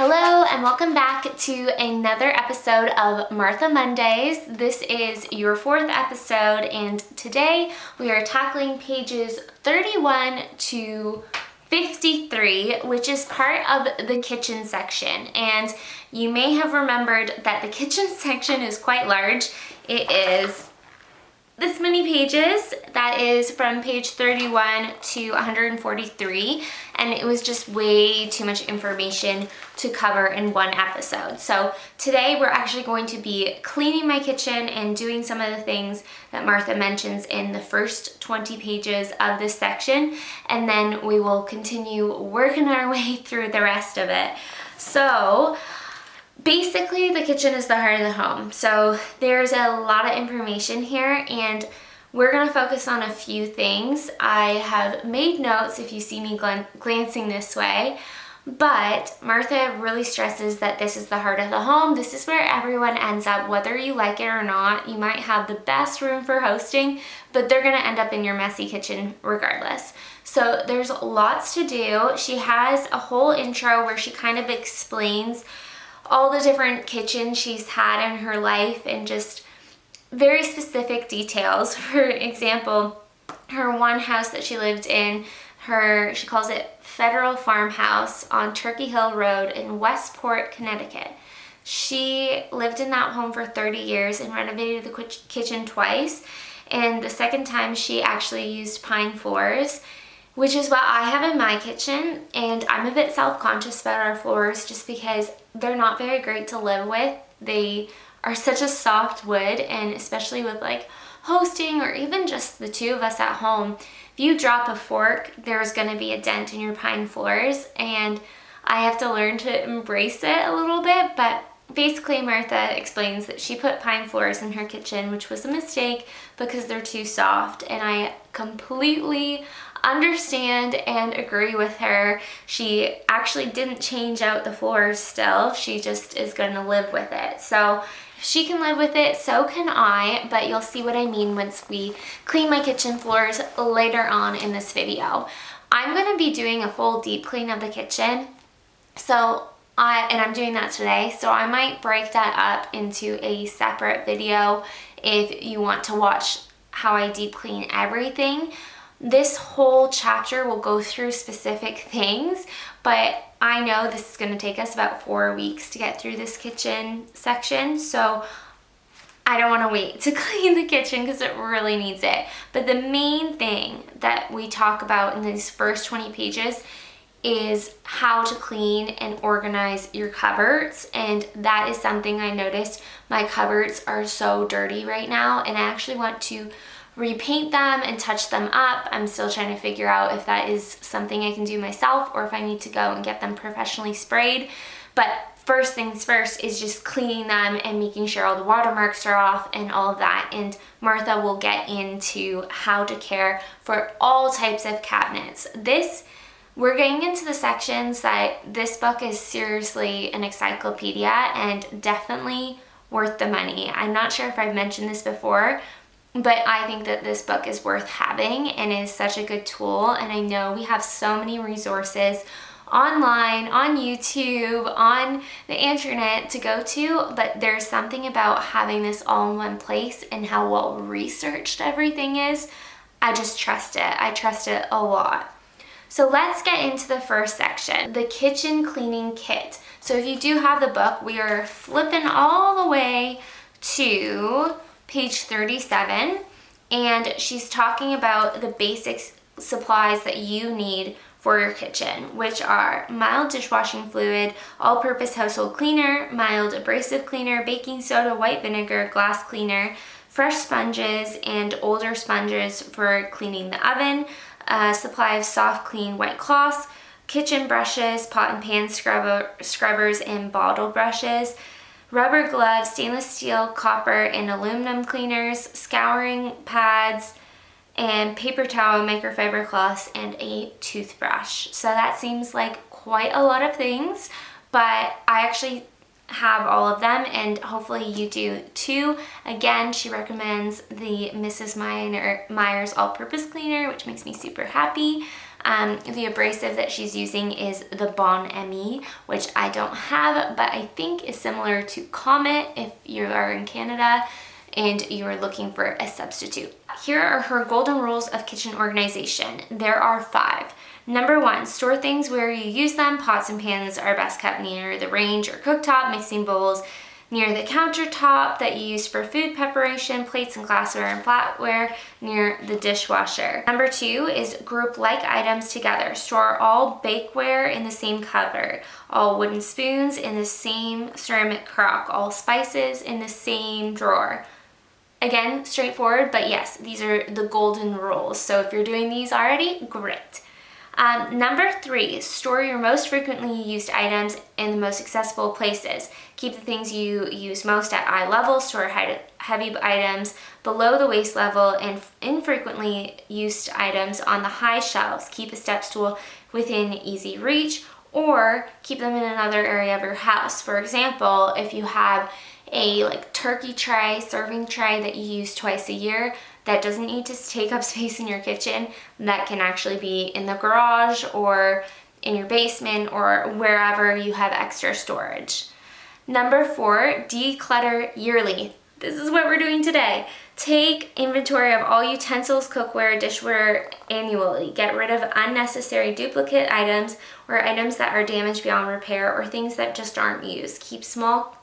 Hello and welcome back to another episode of Martha Mondays. This is your fourth episode and today we are tackling pages 31 to 53, which is part of the kitchen section. And you may have remembered that the kitchen section is quite large. It is this many pages. That is from page 31 to 143, and it was just way too much information to cover in one episode. So today we're actually going to be cleaning my kitchen and doing some of the things that Martha mentions in the first 20 pages of this section, and then we will continue working our way through the rest of it. So basically, the kitchen is the heart of the home. So there's a lot of information here and we're going to focus on a few things. I have made notes if you see me glancing this way, but Martha really stresses that this is the heart of the home. This is where everyone ends up, whether you like it or not. You might have the best room for hosting, but they're going to end up in your messy kitchen regardless. So there's lots to do. She has a whole intro where she kind of explains all the different kitchens she's had in her life and just very specific details. For example, her one house that she lived in, she calls it Federal Farmhouse on Turkey Hill Road in Westport, Connecticut. She lived in that home for 30 years and renovated the kitchen twice. And the second time she actually used pine floors, which is what I have in my kitchen, and I'm a bit self-conscious about our floors just because they're not very great to live with. They are such a soft wood, and especially with like hosting or even just the two of us at home, if you drop a fork, there's going to be a dent in your pine floors, and I have to learn to embrace it a little bit. But basically Martha explains that she put pine floors in her kitchen, which was a mistake because they're too soft, and I completely understand and agree with her. She actually didn't change out the floors still. She just is going to live with it. So if she can live with it, so can I, but you'll see what I mean once we clean my kitchen floors later on in this video. I'm going to be doing a full deep clean of the kitchen. I'm doing that today, so I might break that up into a separate video if you want to watch how I deep clean everything. This whole chapter will go through specific things, but I know this is going to take us about 4 weeks to get through this kitchen section, so I don't want to wait to clean the kitchen because it really needs it. But the main thing that we talk about in these first 20 pages is how to clean and organize your cupboards, and that is something I noticed. My cupboards are so dirty right now, and I actually want to repaint them and touch them up. I'm still trying to figure out if that is something I can do myself or if I need to go and get them professionally sprayed. But first things first is just cleaning them and making sure all the watermarks are off and all of that. And Martha will get into how to care for all types of cabinets. We're getting into the sections that this book is seriously an encyclopedia and definitely worth the money. I'm not sure if I've mentioned this before, but I think that this book is worth having and is such a good tool. And I know we have so many resources online, on YouTube, on the internet to go to, but there's something about having this all in one place and how well researched everything is. I just trust it. I trust it a lot. So let's get into the first section, the kitchen cleaning kit. So if you do have the book, we are flipping all the way to page 37, and she's talking about the basic supplies that you need for your kitchen, which are mild dishwashing fluid, all-purpose household cleaner, mild abrasive cleaner, baking soda, white vinegar, glass cleaner, fresh sponges and older sponges for cleaning the oven, a supply of soft clean white cloths, kitchen brushes, pot and pan scrubbers and bottle brushes, rubber gloves, stainless steel, copper, and aluminum cleaners, scouring pads, and paper towel, microfiber cloths, and a toothbrush. So that seems like quite a lot of things, but I actually have all of them, and hopefully you do too. Again, she recommends the Mrs. Meyer's all-purpose cleaner, which makes me super happy. The abrasive that she's using is the Bon Ami, which I don't have, but I think is similar to Comet if you are in Canada and you're looking for a substitute. Here are her golden rules of kitchen organization. There are 5. Number 1, store things where you use them. Pots and pans are best kept near the range or cooktop. Mixing bowls near the countertop that you use for food preparation. Plates and glassware and flatware near the dishwasher. Number 2 is group like items together. Store all bakeware in the same cupboard. All wooden spoons in the same ceramic crock. All spices in the same drawer. Again, straightforward, but yes, these are the golden rules. So if you're doing these already, great. Number 3, store your most frequently used items in the most accessible places. Keep the things you use most at eye level. Store heavy items below the waist level and infrequently used items on the high shelves. Keep a step stool within easy reach, or keep them in another area of your house. For example, if you have a turkey tray, serving tray that you use twice a year, that doesn't need to take up space in your kitchen, that can actually be in the garage or in your basement or wherever you have extra storage. Number 4, declutter yearly. This is what we're doing today. Take inventory of all utensils, cookware, dishware annually. Get rid of unnecessary duplicate items or items that are damaged beyond repair or things that just aren't used. Keep small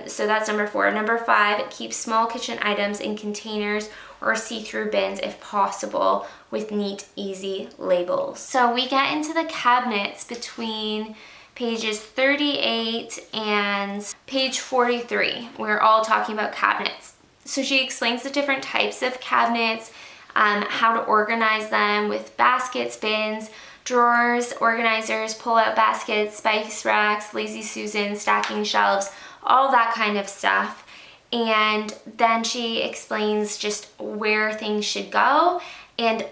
so that's number 4. Number 5, keep small kitchen items in containers or see-through bins if possible with neat, easy labels. So we get into the cabinets between pages 38 and page 43. We're all talking about cabinets. So she explains the different types of cabinets, how to organize them with baskets, bins, drawers, organizers, pull-out baskets, spice racks, lazy Susan, stacking shelves, all that kind of stuff. And then she explains just where things should go and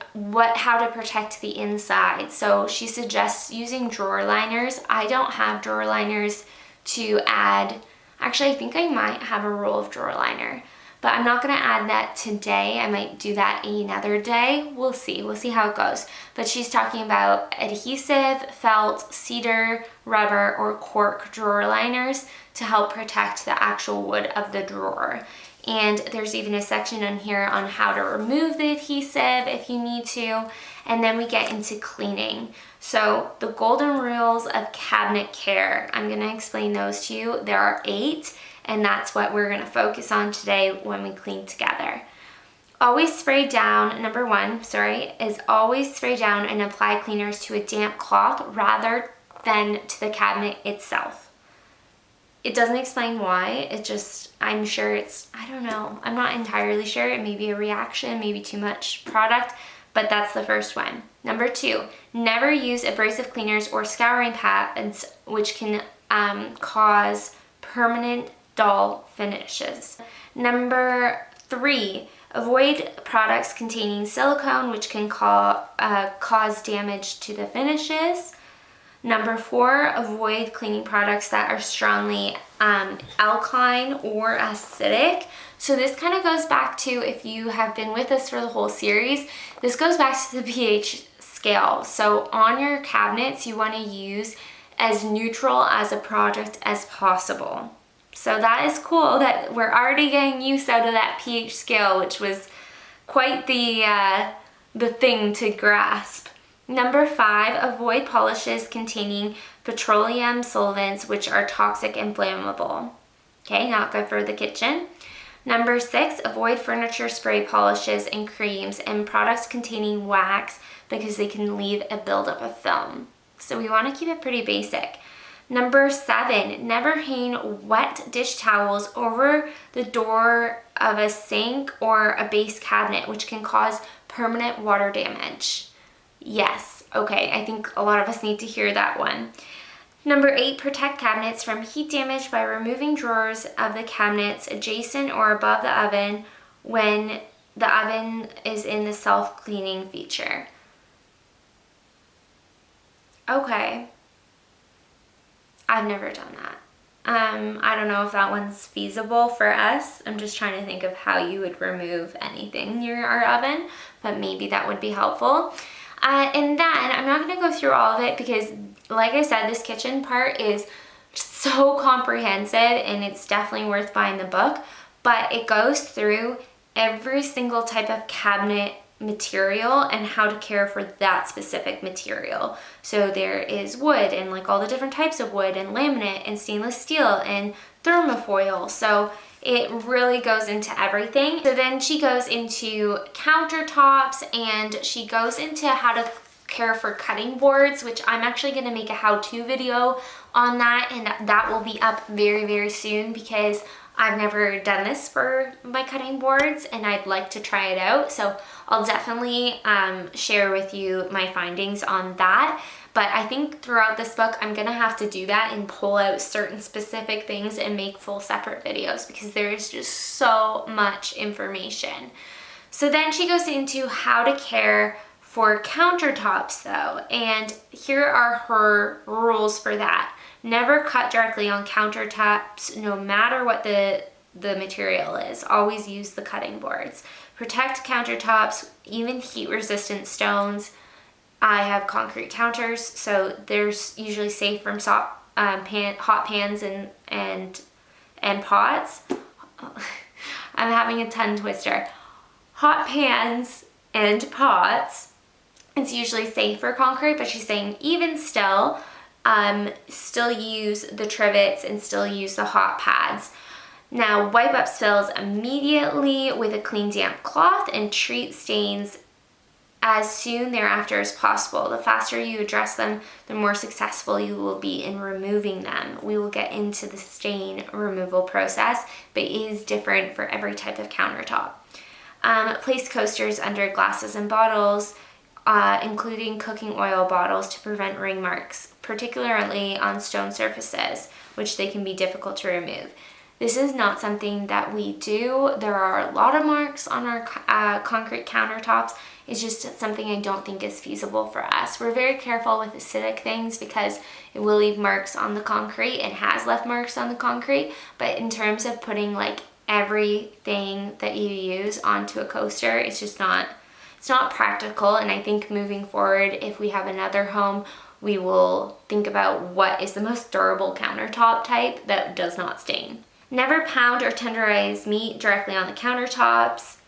how to protect the inside. So she suggests using drawer liners. I don't have drawer liners to add. Actually, I think I might have a roll of drawer liner, but I'm not gonna add that today. I might do that another day. We'll see how it goes. But she's talking about adhesive, felt, cedar, rubber, or cork drawer liners to help protect the actual wood of the drawer. And there's even a section in here on how to remove the adhesive if you need to. And then we get into cleaning. So the golden rules of cabinet care, I'm gonna explain those to you. There are 8, and that's what we're gonna focus on today when we clean together. Always spray down, number 1, is always spray down and apply cleaners to a damp cloth rather than to the cabinet itself. It doesn't explain why, I'm sure I don't know. I'm not entirely sure. It may be a reaction, maybe too much product, but that's the first one. Number 2, never use abrasive cleaners or scouring pads, which can cause permanent dull finishes. Number 3, avoid products containing silicone, which can cause damage to the finishes. Number 4, avoid cleaning products that are strongly alkaline or acidic. So this kind of goes back to, if you have been with us for the whole series, this goes back to the pH scale. So on your cabinets, you want to use as neutral as a product as possible. So that is cool that we're already getting use out of that pH scale, which was quite the thing to grasp. Number 5, avoid polishes containing petroleum solvents, which are toxic and flammable. Okay, not good for the kitchen. Number 6, avoid furniture spray polishes and creams and products containing wax because they can leave a buildup of film. So we want to keep it pretty basic. Number 7, never hang wet dish towels over the door of a sink or a base cabinet, which can cause permanent water damage. Yes, okay, I think a lot of us need to hear that one. Number 8, protect cabinets from heat damage by removing drawers of the cabinets adjacent or above the oven when the oven is in the self-cleaning feature. Okay, I've never done that. I don't know if that one's feasible for us. I'm just trying to think of how you would remove anything near our oven, but maybe that would be helpful. And then I'm not going to go through all of it because, like I said, this kitchen part is so comprehensive and it's definitely worth buying the book. But it goes through every single type of cabinet material and how to care for that specific material. So there is wood and like all the different types of wood and laminate and stainless steel and thermofoil. So it really goes into everything. So then she goes into countertops and she goes into how to care for cutting boards, which I'm actually going to make a how-to video on that, and that will be up very, very soon because I've never done this for my cutting boards and I'd like to try it out. So I'll definitely share with you my findings on that. But I think throughout this book, I'm gonna have to do that and pull out certain specific things and make full separate videos because there is just so much information. So then she goes into how to care for countertops though, and here are her rules for that. Never cut directly on countertops, no matter what the material is. Always use the cutting boards. Protect countertops, even heat-resistant stones. I have concrete counters, so they're usually safe from hot pans and pots. I'm having a tongue twister. Hot pans and pots, it's usually safe for concrete, but she's saying even still use the trivets and still use the hot pads. Now, wipe up spills immediately with a clean damp cloth and treat stains as soon thereafter as possible. The faster you address them, the more successful you will be in removing them. We will get into the stain removal process, but it is different for every type of countertop. Place coasters under glasses and bottles, including cooking oil bottles, to prevent ring marks, particularly on stone surfaces, which they can be difficult to remove. This is not something that we do. There are a lot of marks on our concrete countertops. It's just something I don't think is feasible for us. We're very careful with acidic things because it will leave marks on the concrete and has left marks on the concrete. But in terms of putting like everything that you use onto a coaster, it's not practical. And I think moving forward, if we have another home, we will think about what is the most durable countertop type that does not stain. Never pound or tenderize meat directly on the countertops.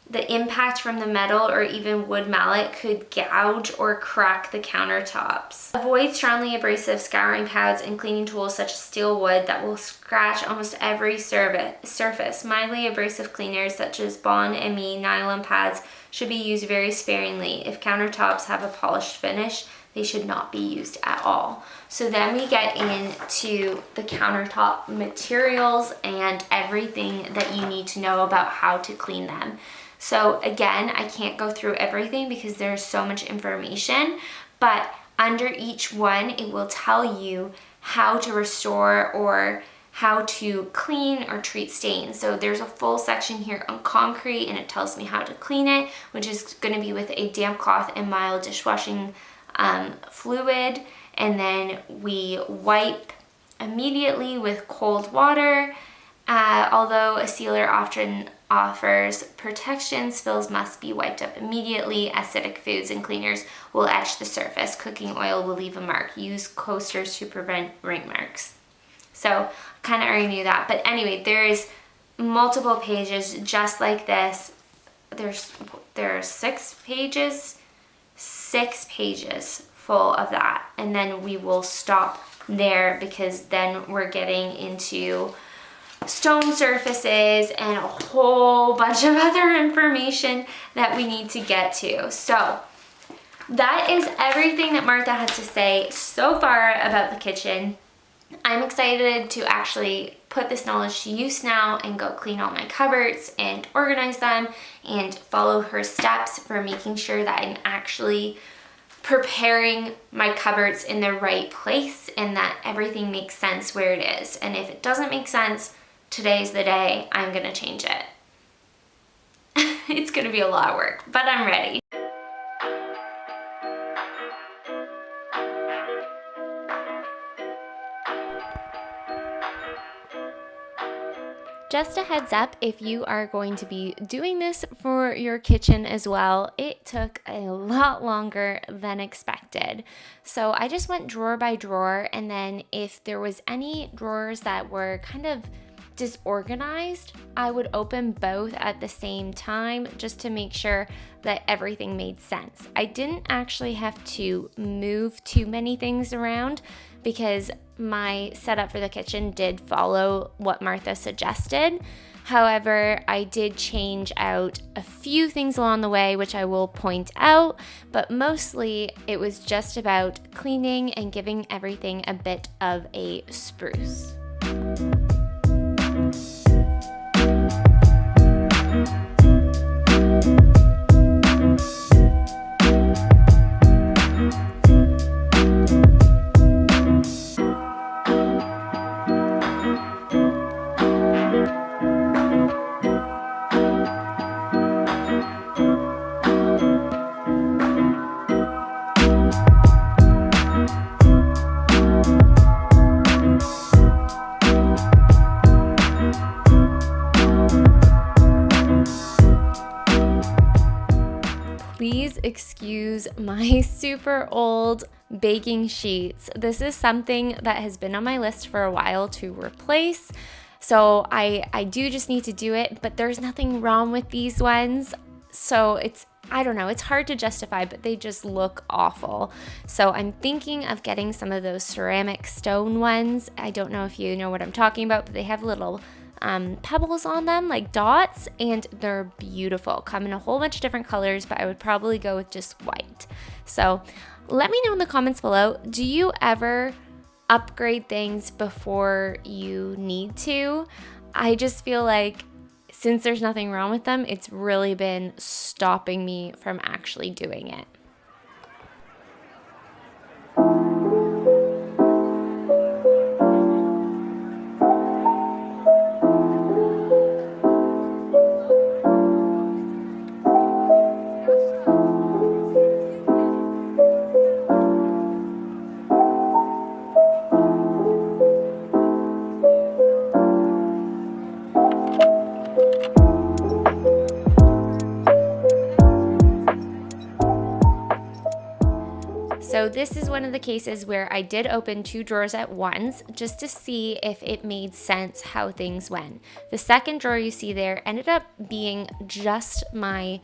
The impact from the metal or even wood mallet could gouge or crack the countertops. Avoid strongly abrasive scouring pads and cleaning tools such as steel wood that will scratch almost every surface. Mildly abrasive cleaners such as Bond ME nylon pads should be used very sparingly. If countertops have a polished finish, they should not be used at all. So then we get into the countertop materials and everything that you need to know about how to clean them. So again, I can't go through everything because there's so much information, but under each one, it will tell you how to restore or how to clean or treat stains. So there's a full section here on concrete and it tells me how to clean it, which is going to be with a damp cloth and mild dishwashing fluid. And then we wipe immediately with cold water. Although a sealer often offers protection, spills must be wiped up immediately. Acidic foods and cleaners will etch the surface. Cooking oil will leave a mark. Use coasters to prevent ring marks. So I kind of already knew that. But anyway, there's multiple pages just like this. There are 6 pages full of that. And then we will stop there because then we're getting into stone surfaces and a whole bunch of other information that we need to get to. So that is everything that Martha has to say so far about the kitchen. I'm excited to actually put this knowledge to use now and go clean all my cupboards and organize them and follow her steps for making sure that I'm actually preparing my cupboards in the right place and that everything makes sense where it is. And if it doesn't make sense, today's the day I'm gonna change it. It's gonna be a lot of work, but I'm ready. Just a heads up, if you are going to be doing this for your kitchen as well, it took a lot longer than expected. So I just went drawer by drawer, and then if there was any drawers that were kind of disorganized, I would open both at the same time just to make sure that everything made sense. I didn't actually have to move too many things around because my setup for the kitchen did follow what Martha suggested. However, I did change out a few things along the way, which I will point out, but mostly it was just about cleaning and giving everything a bit of a spruce. Please excuse my super old baking sheets. This is something that has been on my list for a while to replace. So I do just need to do it, but there's nothing wrong with these ones. So I don't know, it's hard to justify, but they just look awful. So I'm thinking of getting some of those ceramic stone ones. I don't know if you know what I'm talking about, but they have little pebbles on them, like dots, and they're beautiful. Come in a whole bunch of different colors, but I would probably go with just white. So let me know in the comments below, do you ever upgrade things before you need to? I just feel like since there's nothing wrong with them, it's really been stopping me from actually doing it. So this is one of the cases where I did open 2 drawers at once just to see if it made sense how things went. The second drawer you see there ended up being just my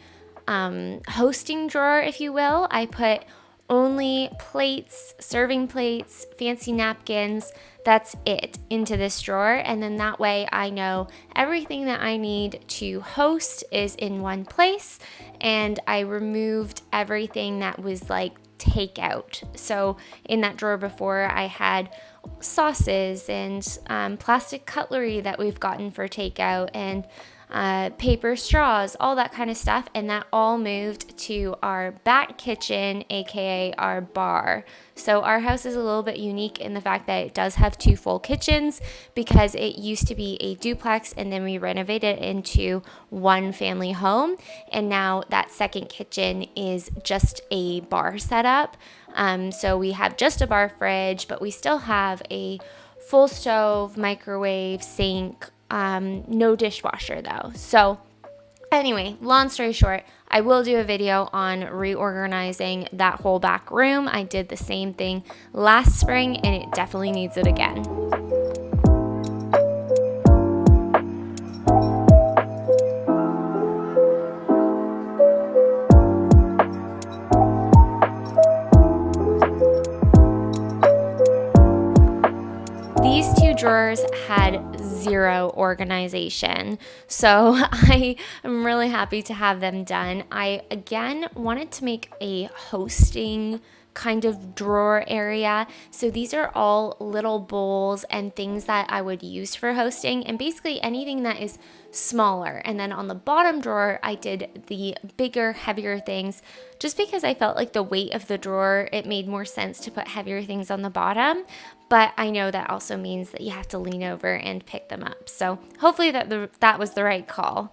hosting drawer, if you will. I put only plates, serving plates, fancy napkins, that's it, into this drawer. And then that way I know everything that I need to host is in one place. And I removed everything that was like takeout. So in that drawer before, I had sauces and plastic cutlery that we've gotten for takeout, and paper straws, all that kind of stuff, and that all moved to our back kitchen, aka our bar. So our house is a little bit unique in the fact that it does have 2 full kitchens because it used to be a duplex and then we renovated it into one family home, and now that second kitchen is just a bar setup. So we have just a bar fridge, but we still have a full stove, microwave, sink, no dishwasher though. So anyway, long story short, I will do a video on reorganizing that whole back room. I did the same thing last spring and it definitely needs it again. These 2 drawers had 0 organization, so I am really happy to have them done. I again wanted to make a hosting kind of drawer area. So these are all little bowls and things that I would use for hosting, and basically anything that is smaller. And then on the bottom drawer, I did the bigger, heavier things just because I felt like the weight of the drawer, it made more sense to put heavier things on the bottom. But I know that also means that you have to lean over and pick them up. So hopefully that was the right call.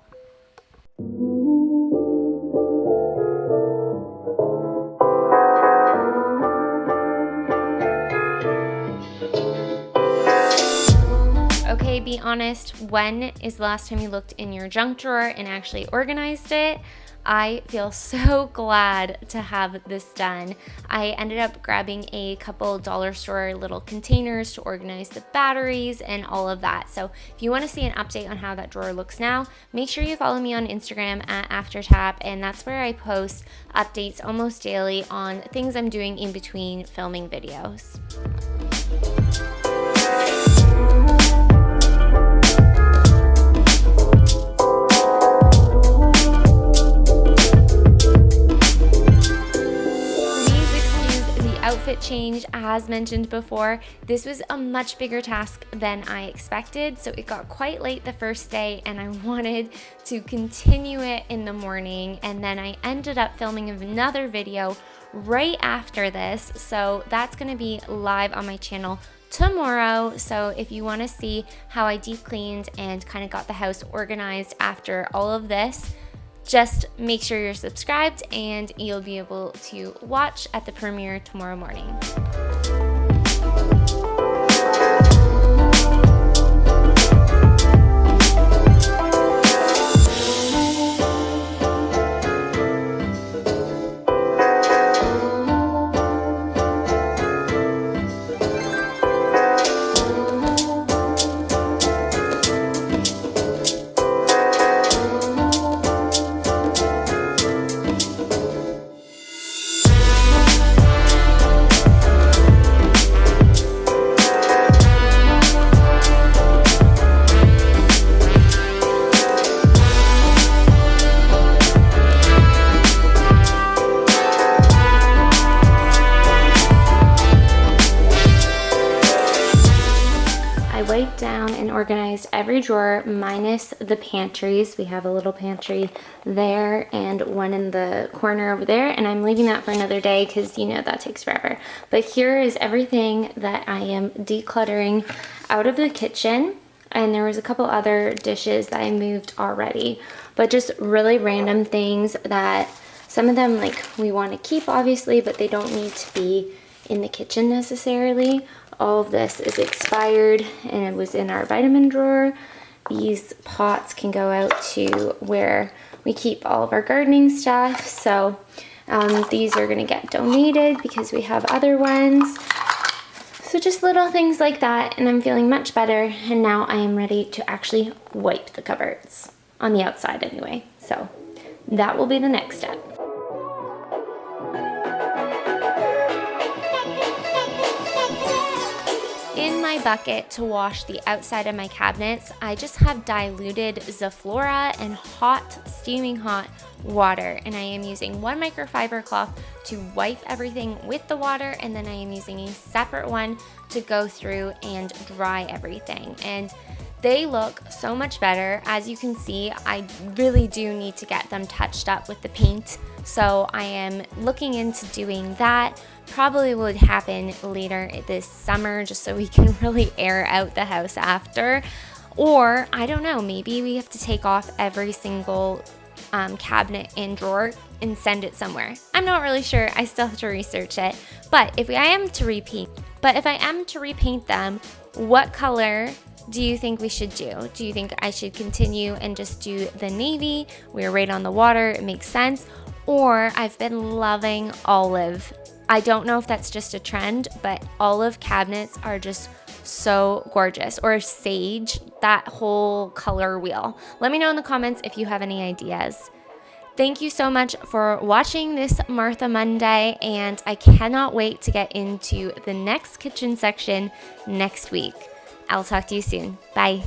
Okay, be honest, when is the last time you looked in your junk drawer and actually organized it? I feel so glad to have this done. I ended up grabbing a couple dollar store little containers to organize the batteries and all of that. So if you want to see an update on how that drawer looks now, make sure you follow me on Instagram at AfterTap, and that's where I post updates almost daily on things I'm doing in between filming videos. Outfit change, as mentioned before, this was a much bigger task than I expected, so it got quite late the first day and I wanted to continue it in the morning, and then I ended up filming another video right after this, so that's going to be live on my channel tomorrow. So if you want to see how I deep cleaned and kind of got the house organized after all of this, just make sure you're subscribed and you'll be able to watch at the premiere tomorrow morning. Wiped down and organized every drawer minus the pantries. We have a little pantry there and one in the corner over there, and I'm leaving that for another day because you know that takes forever. But here is everything that I am decluttering out of the kitchen, and there was a couple other dishes that I moved already, but just really random things that some of them like we want to keep obviously, but they don't need to be in the kitchen necessarily. All of this is expired and it was in our vitamin drawer. These pots can go out to where we keep all of our gardening stuff. So these are gonna get donated because we have other ones. So just little things like that, and I'm feeling much better. And now I am ready to actually wipe the cupboards on the outside anyway. So that will be the next step. In my bucket to wash the outside of my cabinets, I just have diluted Zaflora and steaming hot water, and I am using one microfiber cloth to wipe everything with the water, and then I am using a separate one to go through and dry everything. And they look so much better. As you can see, I really do need to get them touched up with the paint, so I am looking into doing that. Probably would happen later this summer just so we can really air out the house after. Or I don't know, maybe we have to take off every single cabinet and drawer and send it somewhere. I'm not really sure. I still have to research it. But if I am to repaint them, what color do you think we should do? Do you think I should continue and just do the navy? We're right on the water, it makes sense. Or I've been loving olive. I don't know if that's just a trend, but olive cabinets are just so gorgeous. Or sage, that whole color wheel. Let me know in the comments if you have any ideas. Thank you so much for watching this Martha Monday, and I cannot wait to get into the next kitchen section next week. I'll talk to you soon. Bye.